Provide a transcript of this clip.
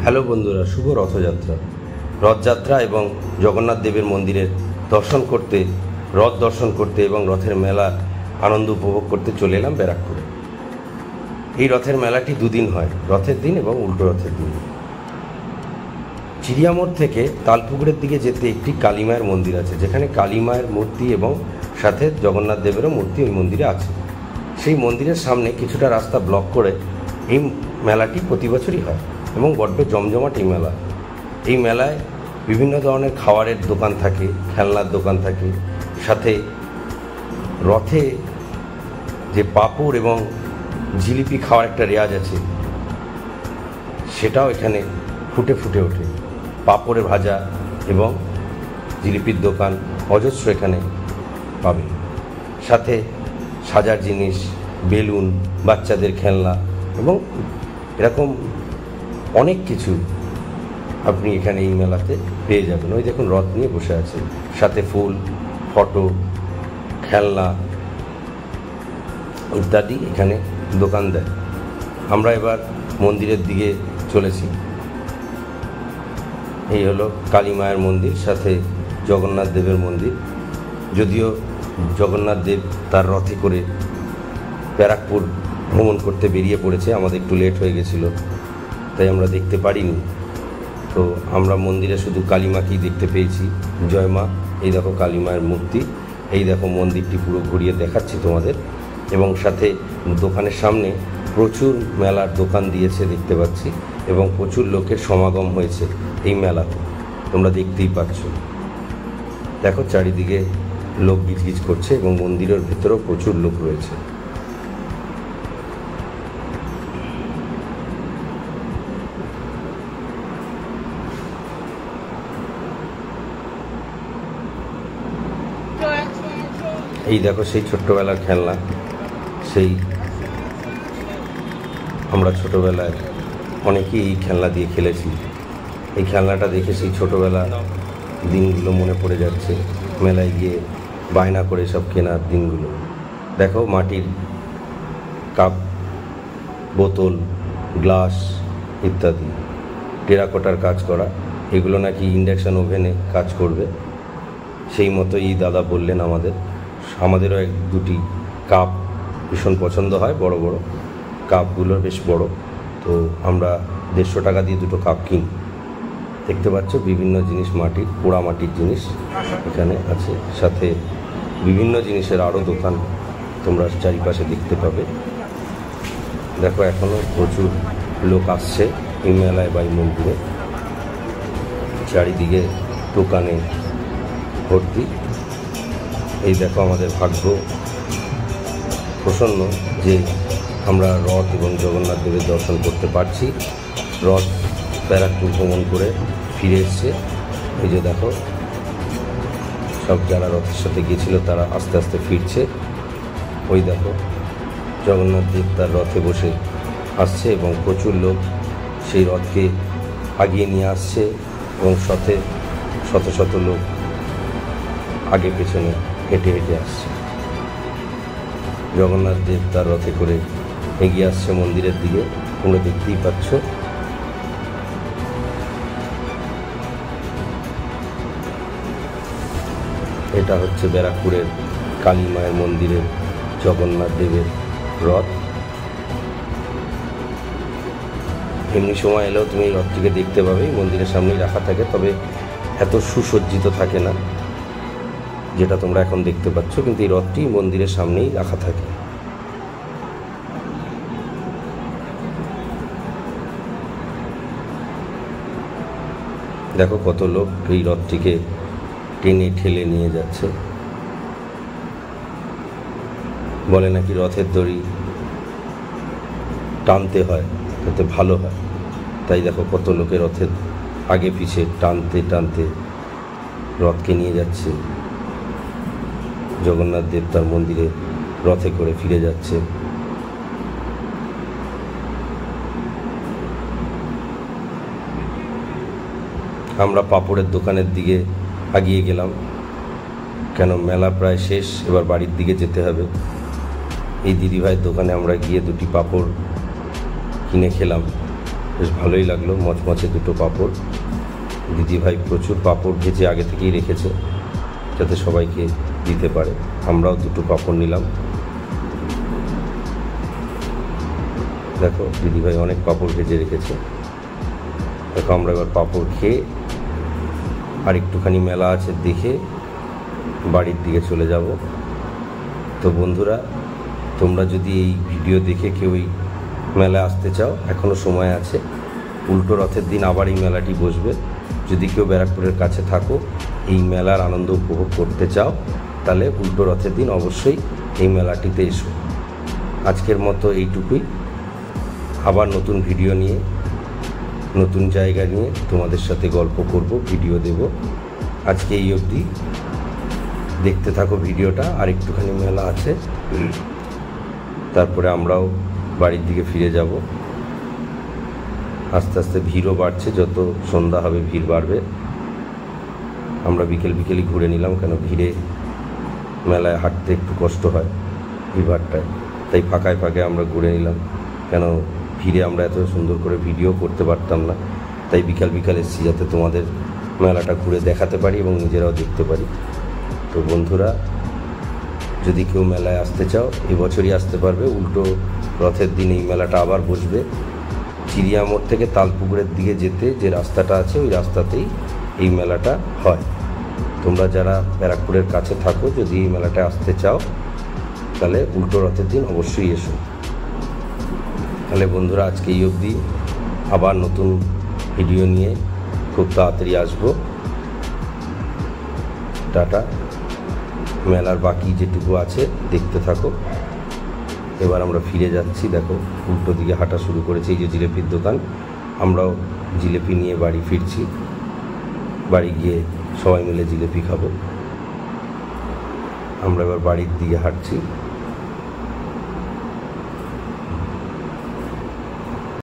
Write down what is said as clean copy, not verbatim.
Hello বন্ধুরা, শুভ রথযাত্রা। রথযাত্রা এবং জগন্নাথ দেবের মন্দিরের দর্শন করতে, রথ দর্শন করতে এবং রথের মেলা আনন্দ উপভোগ করতে চলে এলাম ব্যারাকপুরে। এই রথের মেলাটি দুদিন হয়, রথের দিন এবং উল্টো রথের দিন। চিড়িয়ামোড় থেকে তালপুকুরের দিকে যেতে একটি কালী মায়ের মন্দির আছে, যেখানে কালী মায়ের মূর্তি এবং সাথে জগন্নাথ দেবেরও মূর্তি ওই মন্দিরে আছে। সেই মন্দিরের সামনে কিছুটা রাস্তা ব্লক করে এই মেলাটি প্রতি বছরই হয় এবং বড্ড জমজমাট এই মেলা। এই মেলায় বিভিন্ন ধরনের খাবারের দোকান থাকে, খেলনার দোকান থাকে, সাথে রথে যে পাঁপড় এবং জিলিপি খাওয়ার একটা রেওয়াজ আছে, সেটাও এখানে ফুটে ফুটে ওঠে। পাঁপড়ের ভাজা এবং জিলিপির দোকান অজস্র এখানে পাবে, সাথে সাজার জিনিস, বেলুন, বাচ্চাদের খেলনা এবং এরকম অনেক কিছু আপনি এখানে এই মেলাতে পেয়ে যাবেন। ওই দেখুন রথ নিয়ে বসে আছে, সাথে ফুল, ফটো, খেলনা ইত্যাদি এখানে দোকান দেয়। আমরা এবার মন্দিরের দিকে চলেছি। এই হলো কালী মায়ের মন্দির, সাথে জগন্নাথ দেবের মন্দির। যদিও জগন্নাথ দেব তার রথে করে ব্যারাকপুর ভ্রমণ করতে বেরিয়ে পড়েছে, আমাদের একটু লেট হয়ে গেছিলো, তাই আমরা দেখতে পারিনি। তো আমরা মন্দিরে শুধু কালী মাকেই দেখতে পেয়েছি। জয় মা। এই দেখো কালী মায়ের মূর্তি, এই দেখো মন্দিরটি পুরো ঘুরিয়ে দেখাচ্ছি তোমাদের। এবং সাথে দোকানের সামনে প্রচুর মেলার দোকান দিয়েছে দেখতে পাচ্ছি, এবং প্রচুর লোকের সমাগম হয়েছে এই মেলাতে, তোমরা দেখতেই পাচ্ছ। দেখো চারিদিকে লোক গিজগিজ করছে এবং মন্দিরের ভেতরেও প্রচুর লোক রয়েছে। এই দেখো সেই ছোট্টবেলার খেলনা, সেই আমরা ছোটোবেলায় অনেকেই এই খেলনা দিয়ে খেলেছি। এই খেলনাটা দেখে সেই ছোটোবেলা দিনগুলো মনে পড়ে যাচ্ছে, মেলায় গিয়ে বায়না করে সব কেনার দিনগুলো। দেখো মাটির কাপ, বোতল, গ্লাস ইত্যাদি, টেরাকোটার কাজ করা, এগুলো নাকি ইন্ডাকশান ওভেনে কাজ করবে, সেই মতোই দাদা বললেন আমাদেরও এক দুটি কাপ ভীষণ পছন্দ হয়, বড় বড় কাপগুলো, বেশ বড়। তো আমরা 150 টাকা দিয়ে দুটো কাপ কিনি। দেখতে পাচ্ছ বিভিন্ন জিনিস, মাটির, পোড়া মাটির জিনিস এখানে আছে, সাথে বিভিন্ন জিনিসের আরও দোকান তোমরা চারিপাশে দেখতে পাবে। দেখো এখনও প্রচুর লোক আসছে এই মেলায় বা এই মন্দিরে, চারিদিকে দোকানে ভর্তি। এই দেখো আমাদের ভাগ্য প্রসন্ন যে আমরা রথ এবং জগন্নাথ দেবের দর্শন করতে পারছি। রথ ব্যারাকপুর ভ্রমণ করে ফিরে এসছে। এই যে দেখো সব যারা রথের সাথে গিয়েছিল তারা আস্তে আস্তে ফিরছে। ওই দেখো জগন্নাথ দেব তার রথে বসে আসছে এবং প্রচুর লোক সেই রথকে আগিয়ে নিয়ে আসছে, এবং সাথে শত শত লোক আগে পেছনে হেঁটে হেঁটে আসছে। জগন্নাথ দেব তার রথে করে এগিয়ে আসছে মন্দিরের দিকে, তোমরা দেখতেই পাচ্ছ। এটা হচ্ছে ব্যারাকপুরের কালী মায়ের মন্দিরের জগন্নাথ দেবের রথ। এমনি সময় এলেও তুমি এই রথটিকে দেখতে পাবে, মন্দিরের সামনেই রাখা থাকে, তবে এত সুসজ্জিত থাকে না যেটা তোমরা এখন দেখতে পাচ্ছ, কিন্তু এই রথটি মন্দিরের সামনেই রাখা থাকে। দেখো কত লোক এই রথটিকে টেনে ঠেলে নিয়ে যাচ্ছে। বলে নাকি রথের দড়ি টানতে হয় তাতে ভালো হয়, তাই দেখো কত লোকের রথের আগে পিছে টানতে টানতে রথকে নিয়ে যাচ্ছে। জগন্নাথ দেব তার মন্দিরে রথে করে ফিরে যাচ্ছে। আমরা পাঁপড়ের দোকানের দিকে এগিয়ে গেলাম, কেন মেলা প্রায় শেষ, এবার বাড়ির দিকে যেতে হবে। এই দিদিভাইয়ের দোকানে আমরা গিয়ে দুটি পাঁপড় কিনে খেলাম। বেশ ভালোই লাগলো। মচমচে দুটো পাঁপড়। দিদিভাই প্রচুর পাঁপড় ভেজে আগে থেকেই রেখেছে যাতে সবাইকে দিতে পারে। আমরাও দুটো পাঁপড় নিলাম। দেখো দিদিভাই অনেক পাঁপড় ভেজে রেখেছে। দেখো আমরা এবার পাঁপড় খেয়ে আর একটুখানি মেলা আছে দেখে বাড়ির দিকে চলে যাব। তো বন্ধুরা, তোমরা যদি এই ভিডিও দেখে কেউ এই মেলায় আসতে চাও, এখনও সময় আছে। উল্টো রথের দিন আবার এই মেলাটি বসবে। যদি কেউ ব্যারাকপুরের কাছে থাকো, এই মেলার আনন্দ উপভোগ করতে চাও, তাহলে উল্টো রথের দিন অবশ্যই এই মেলাটিতে এসো। আজকের মতো এইটুকুই। আবার নতুন ভিডিও নিয়ে, নতুন জায়গা নিয়ে তোমাদের সাথে গল্প করব, ভিডিও দেব। আজকে এই অবধি। দেখতে থাকো ভিডিওটা। আর একটুখানি মেলা আছে, তারপরে আমরাও বাড়ির দিকে ফিরে যাব। আস্তে আস্তে ভিড়ও বাড়ছে, যত সন্ধ্যা হবে ভিড় বাড়বে। আমরা বিকেলই ঘুরে নিলাম, কেন ভিড়ে মেলায় হাঁটতে একটু কষ্ট হয় ভিড়টায়, তাই ফাঁকায় আমরা ঘুরে নিলাম। কেন ভিড়ে আমরা এত সুন্দর করে ভিডিও করতে পারতাম না, তাই বিকাল এসেছি যাতে তোমাদের মেলাটা ঘুরে দেখাতে পারি এবং নিজেরাও দেখতে পারি। তো বন্ধুরা, যদি কেউ মেলায় আসতে চাও, এবছরই আসতে পারবে। উল্টো রথের দিন এই মেলাটা আবার বসবে। চিড়িয়া মোড় থেকে তালপুকুরের দিকে যেতে যে রাস্তাটা আছে, ওই রাস্তাতেই এই মেলাটা হয়। তোমরা যারা ব্যারাকপুরের কাছে থাকো, যদি এই মেলাটা আসতে চাও, তাহলে উল্টো রথের দিন অবশ্যই এসো। তাহলে বন্ধুরা, আজকে এই অবধি। আবার নতুন ভিডিও নিয়ে খুব তাড়াতাড়ি আসবো। টাটা। মেলার বাকি যেটুকু আছে দেখতে থাকো। এবার আমরা ফিরে যাচ্ছি। দেখো উল্টো দিকে হাঁটা শুরু করেছে, এই যে জিলেপির দোকান। আমরাও জিলেপি নিয়ে বাড়ি ফিরছি। বাড়ি গিয়ে সবাই মিলে জিলেপি খাবো। আমরা এবার বাড়ির দিকে হাঁটছি।